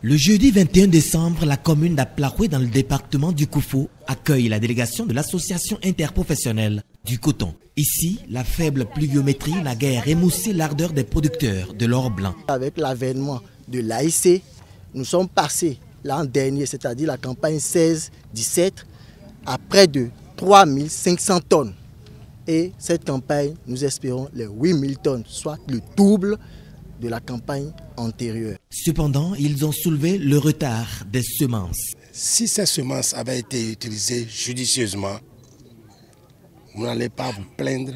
Le jeudi 21 décembre, la commune d'Aplaroué dans le département du Koufou accueille la délégation de l'association interprofessionnelle du coton. Ici, la faible pluviométrie n'a guère émoussé l'ardeur des producteurs de l'or blanc. Avec l'avènement de l'AIC, nous sommes passés l'an dernier, c'est-à-dire la campagne 16-17, à près de 3500 tonnes. Et cette campagne, nous espérons les 8000 tonnes, soit le double de la campagne antérieure. Cependant, ils ont soulevé le retard des semences. Si ces semences avaient été utilisées judicieusement, vous n'allez pas vous plaindre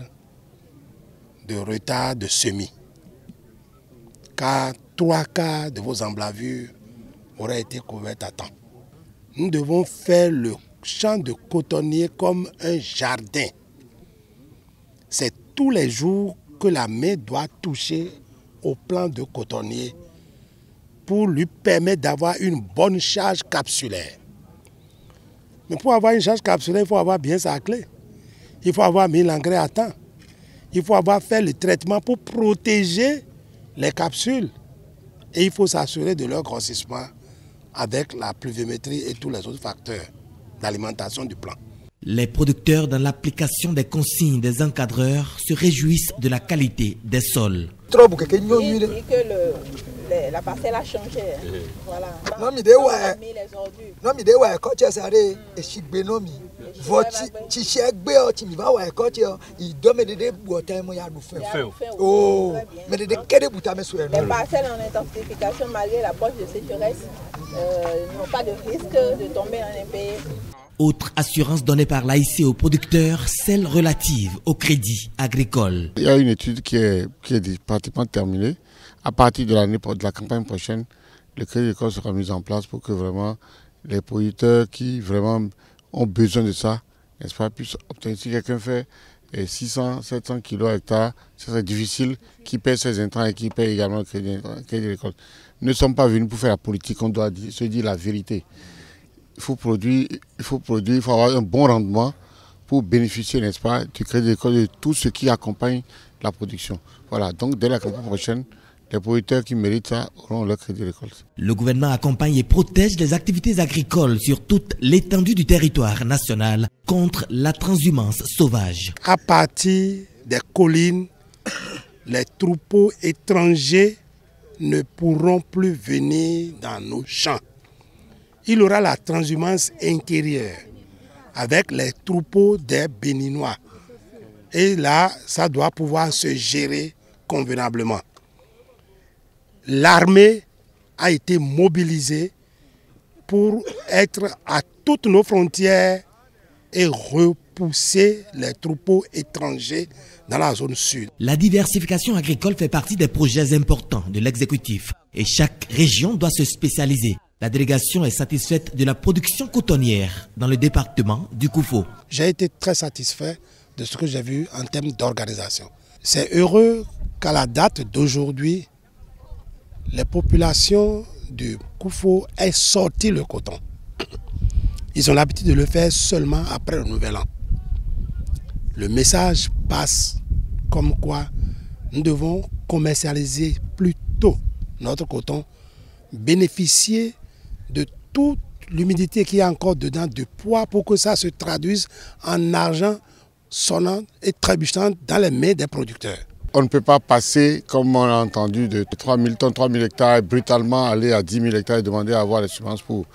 de retard de semis. Car 3/4 de vos emblavures auraient été couvertes à temps. Nous devons faire le champ de cotonnier comme un jardin. C'est tous les jours que la main doit toucher au plan de cotonnier pour lui permettre d'avoir une bonne charge capsulaire. Mais pour avoir une charge capsulaire, il faut avoir bien sa clé. Il faut avoir mis l'engrais à temps. Il faut avoir fait le traitement pour protéger les capsules. Et il faut s'assurer de leur grossissement avec la pluviométrie et tous les autres facteurs d'alimentation du plant. Les producteurs, dans l'application des consignes des encadreurs, se réjouissent de la qualité des sols. Il dit que la parcelle a changé. Voilà. Non, mais on a mis les ordures. Non, mais quand tu as ça, les parcelles en intensification, malgré la poche de sécheresse, n'ont pas de risque de tomber en impayé. Autre assurance donnée par l'AIC aux producteurs, celle relative au crédit agricole. Il y a une étude qui est pratiquement terminée. À partir de la campagne prochaine, le crédit agricole sera mis en place pour que vraiment les producteurs qui vraiment ont besoin de ça, n'est-ce pas, puissent obtenir. Si quelqu'un fait 600, 700 kilos à hectare, ce serait difficile qu'il paie ses intrants et qu'il paie également le crédit agricole. Nous ne sommes pas venus pour faire la politique, on doit se dire la vérité. Il faut produire, il faut avoir un bon rendement pour bénéficier, n'est-ce pas, du crédit agricole et de tout ce qui accompagne la production. Voilà, donc dès la campagne prochaine, les producteurs qui méritent ça auront leur crédit agricole. Le gouvernement accompagne et protège les activités agricoles sur toute l'étendue du territoire national contre la transhumance sauvage. À partir des collines, les troupeaux étrangers ne pourront plus venir dans nos champs. Il y aura la transhumance intérieure avec les troupeaux des Béninois. Et là, ça doit pouvoir se gérer convenablement. L'armée a été mobilisée pour être à toutes nos frontières et repousser les troupeaux étrangers dans la zone sud. La diversification agricole fait partie des projets importants de l'exécutif et chaque région doit se spécialiser. La délégation est satisfaite de la production cotonnière dans le département du Koufou. J'ai été très satisfait de ce que j'ai vu en termes d'organisation. C'est heureux qu'à la date d'aujourd'hui, les populations du Koufou aient sorti le coton. Ils ont l'habitude de le faire seulement après le Nouvel An. Le message passe comme quoi nous devons commercialiser plus tôt notre coton, bénéficier de toute l'humidité qu'il y a encore dedans, de poids, pour que ça se traduise en argent sonnant et trébuchant dans les mains des producteurs. On ne peut pas passer, comme on a entendu, de 3000 tonnes, 3000 hectares, et brutalement aller à 10 000 hectares et demander à avoir les semences pour.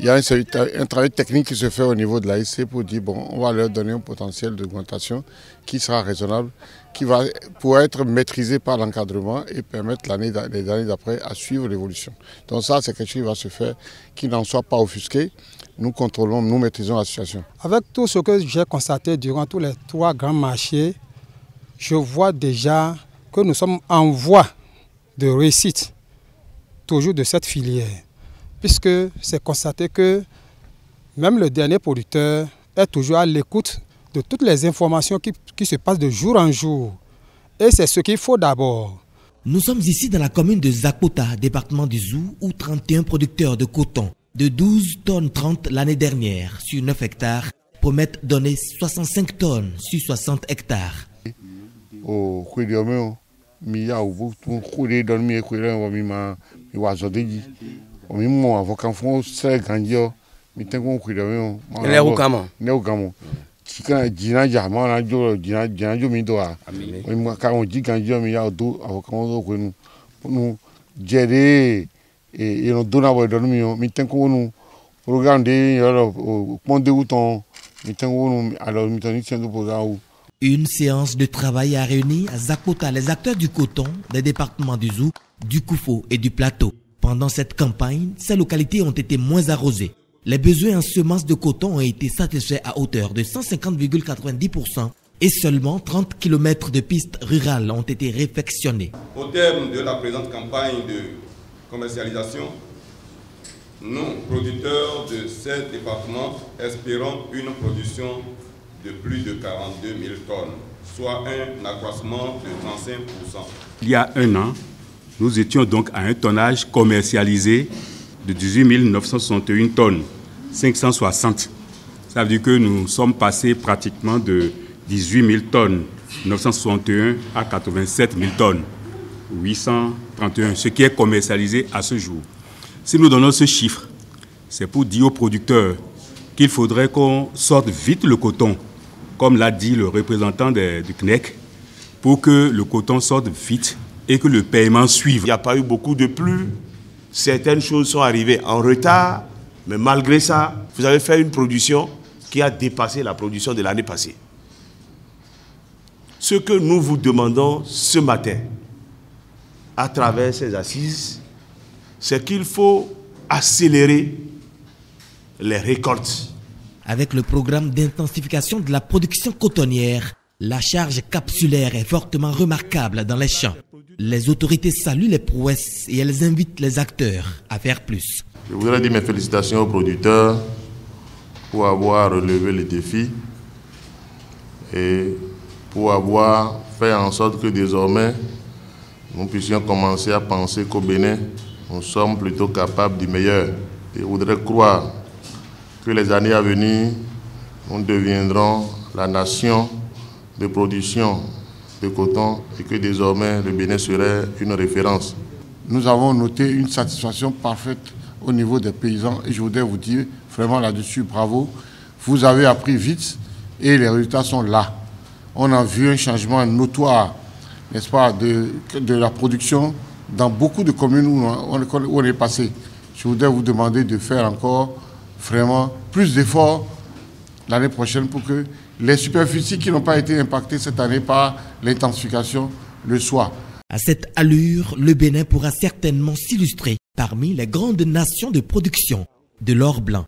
Il y a un travail technique qui se fait au niveau de l'AIC pour dire, bon, on va leur donner un potentiel d'augmentation qui sera raisonnable, qui va pouvoir être maîtrisé par l'encadrement et permettre les années d'après à suivre l'évolution. Donc ça, c'est quelque chose qui va se faire, qui n'en soit pas offusqué. Nous contrôlons, nous maîtrisons la situation. Avec tout ce que j'ai constaté durant tous les 3 grands marchés, je vois déjà que nous sommes en voie de réussite, toujours de cette filière. Puisque c'est constaté que même le dernier producteur est toujours à l'écoute de toutes les informations qui se passent de jour en jour. Et c'est ce qu'il faut d'abord. Nous sommes ici dans la commune de Zakota, département du Zou, où 31 producteurs de coton de 12 tonnes 30 l'année dernière sur 9 hectares promettent donner 65 tonnes sur 60 hectares. au même avocat font c'est grandio mi tengo cuidado ele o kama ne o gamo kika jina jama na jo jina jo mi do a o ka on ji grandio mi ya do avocat o ko nu jere e no dona bo do mi tengo nu regarder alors pont de bouton mi tengo nu alors mi tani tiendo programme. Une séance de travail a réuni à Zakota les acteurs du coton des départements du Zou, du Koufo et du Plateau. Pendant cette campagne, ces localités ont été moins arrosées. Les besoins en semences de coton ont été satisfaits à hauteur de 150,90% et seulement 30 km de pistes rurales ont été réfectionnées. Au terme de la présente campagne de commercialisation, nous, producteurs de ces départements, espérons une production de plus de 42 000 tonnes, soit un accroissement de 35%. Il y a un an, nous étions donc à un tonnage commercialisé de 18 961 tonnes, 560. Ça veut dire que nous sommes passés pratiquement de 18 000 tonnes, 961 à 87 000 tonnes, 831, ce qui est commercialisé à ce jour. Si nous donnons ce chiffre, c'est pour dire aux producteurs qu'il faudrait qu'on sorte vite le coton, comme l'a dit le représentant du CNEC, pour que le coton sorte vite et que le paiement suive. Il n'y a pas eu beaucoup de pluie. Certaines choses sont arrivées en retard, mais malgré ça, vous avez fait une production qui a dépassé la production de l'année passée. Ce que nous vous demandons ce matin, à travers ces assises, c'est qu'il faut accélérer les récoltes. Avec le programme d'intensification de la production cotonnière, la charge capsulaire est fortement remarquable dans les champs. Les autorités saluent les prouesses et elles invitent les acteurs à faire plus. Je voudrais dire mes félicitations aux producteurs pour avoir relevé les défis et pour avoir fait en sorte que désormais nous puissions commencer à penser qu'au Bénin, nous sommes plutôt capables du meilleur. Et je voudrais croire que les années à venir, nous deviendrons la nation de production de coton et que désormais le Bénin serait une référence. Nous avons noté une satisfaction parfaite au niveau des paysans et je voudrais vous dire vraiment là-dessus, bravo. Vous avez appris vite et les résultats sont là. On a vu un changement notoire, n'est-ce pas, de la production dans beaucoup de communes où on est passé. Je voudrais vous demander de faire encore vraiment plus d'efforts l'année prochaine pour que les superficies qui n'ont pas été impactées cette année par l'intensification le soient. À cette allure, le Bénin pourra certainement s'illustrer parmi les grandes nations de production de l'or blanc.